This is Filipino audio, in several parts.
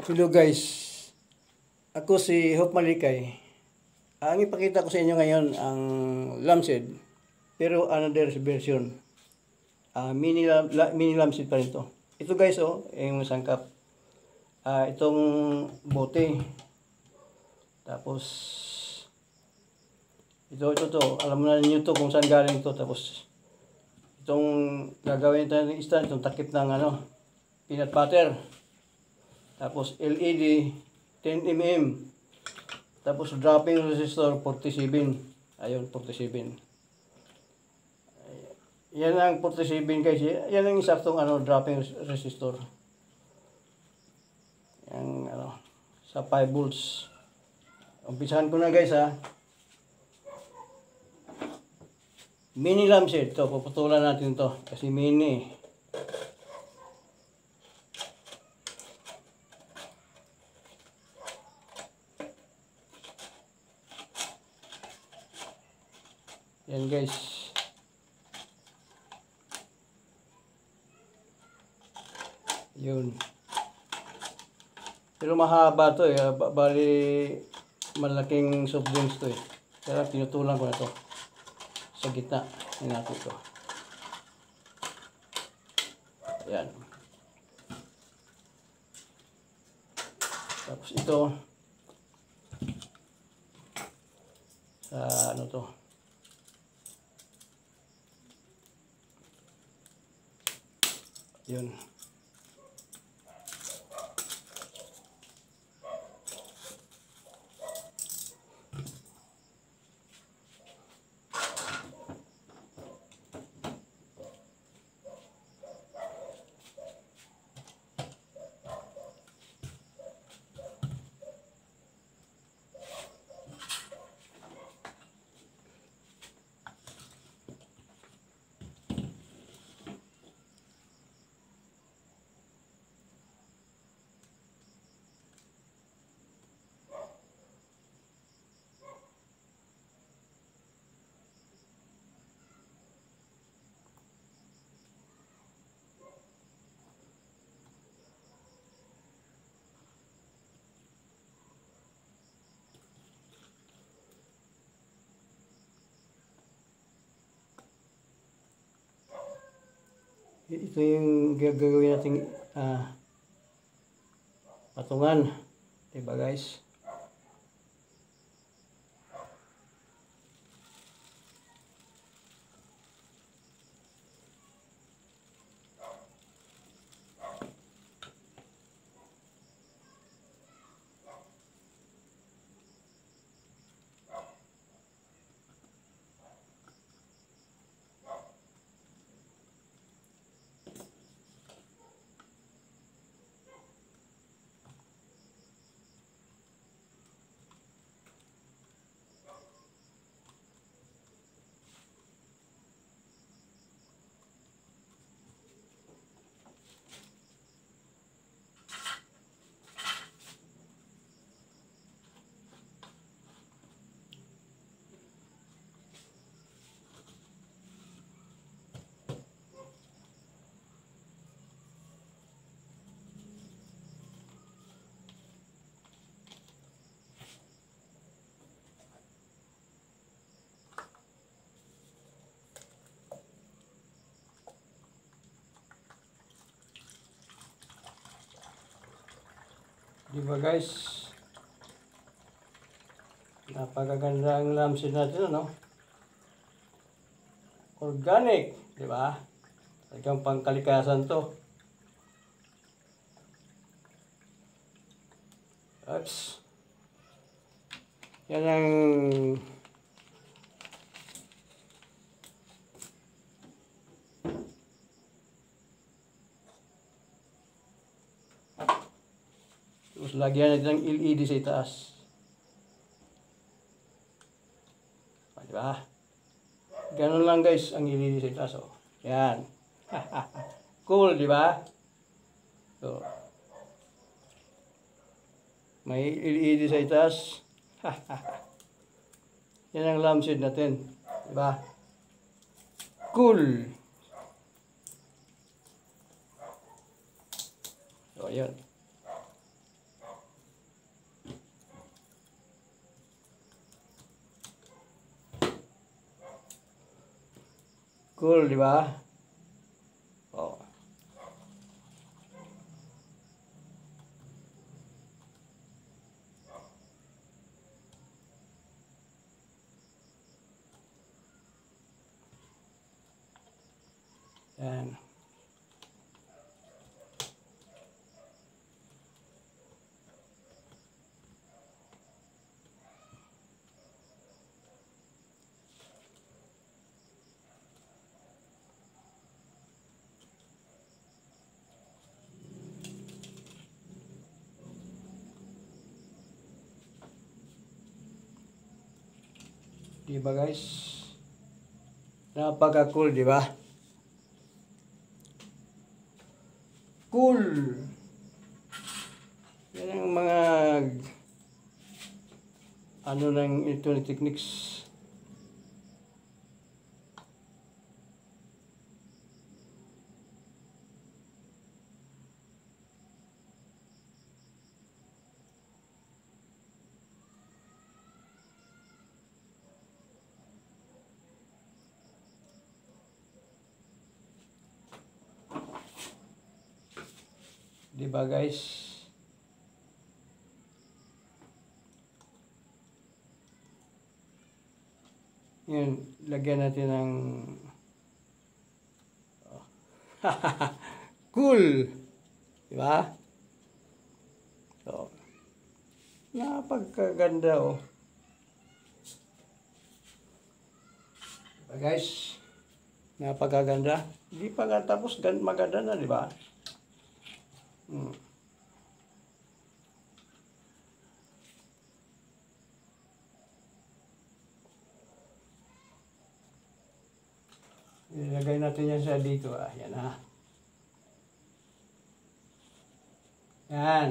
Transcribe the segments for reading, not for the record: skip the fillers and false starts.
Hello guys, ako si Hope Malikay. Ang ipakita ko sa inyo ngayon ang lampshade, pero another version. Mini lampshade pa rin to. Ito guys, yung sangkap. Itong bote. Tapos ito alam mo na niyo to kung saan galing to. Tapos itong gagawin tayo ng stand, itong takip ng peanut butter. Tapos LED 10mm. Tapos dropping resistor 47. Ayun, 47. Yan ang 47 guys. Yan ang isaktong dropping resistor. Yan sa 5 volts. Umpisahan ko na guys ha. Mini lampshade to, puputulan natin to kasi mini. Yan guys. Yun. Pero mahaba to bali malaking soft drinks to Kaya tinutulan ko na to. Sa gitna. Yan natin to. Yan. Tapos ito. Sa to. Yun. Ito yung gagawin nating patungan. Diba guys? Diba guys? Napakaganda ang lampshade natin, Organic, diba? Talagang pangkalikasan to. Oops. Yan ang tapos lagyan natin ng LED sa itaas. Diba? Ganun lang guys ang LED sa itaas. Yan. Cool, diba? So, may LED sa itaas. Yan ang lampshade natin. Diba? Cool. So, yun. Cool, di ba? Oh. Yan. Di ba guys? Napaka-cool, di ba? Cool! Yan ang mga ano ng electronic techniques. Di ba guys? Yan, lagyan natin ng cool. Di ba? So, napagkaganda oh. Diba guys? Napagkaganda. Hindi pa tapos maganda na, di ba? Ilagay natin yan sa dito. Yan ha. Yan.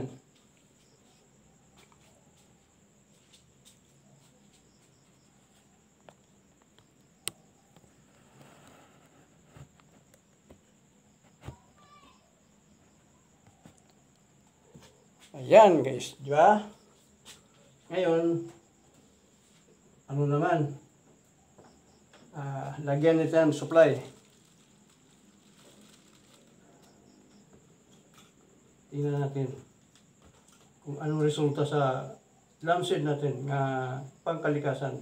Ayan guys, di ba? Ngayon, ano naman? Lagyan nito ng supply. Tingnan natin kung anong resulta sa lampshade natin na pangkalikasan.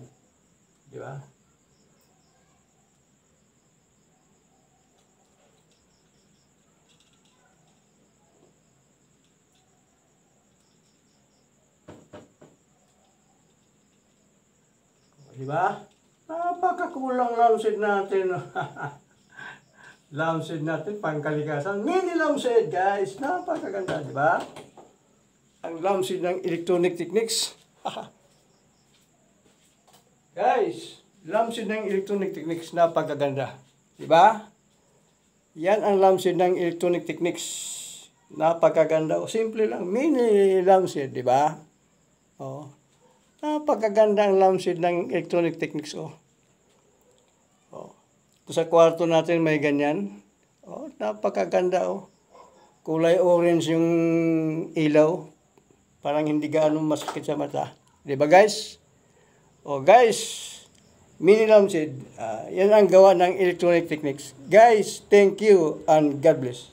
Di ba? Di ba? Napakakulang lampshade natin. Lampshade natin, pangkalikasan. Mini lampshade, guys. Napakaganda, di ba? Ang lampshade ng electronic techniques. Guys, lampshade ng electronic techniques, napakaganda. Di ba? Yan ang lampshade ng electronic techniques. Napakaganda. O, simple lang. Mini lampshade, di ba? Oh. Napakaganda ang lampshade ng electronic techniques. Oh. Oh. Ito sa kwarto natin may ganyan. Oh, napakaganda. Oh. Kulay orange yung ilaw. Parang hindi gaano masakit sa mata. Diba guys? Oh guys, mini lampshade. Yan ang gawa ng electronic techniques. Guys, thank you and God bless.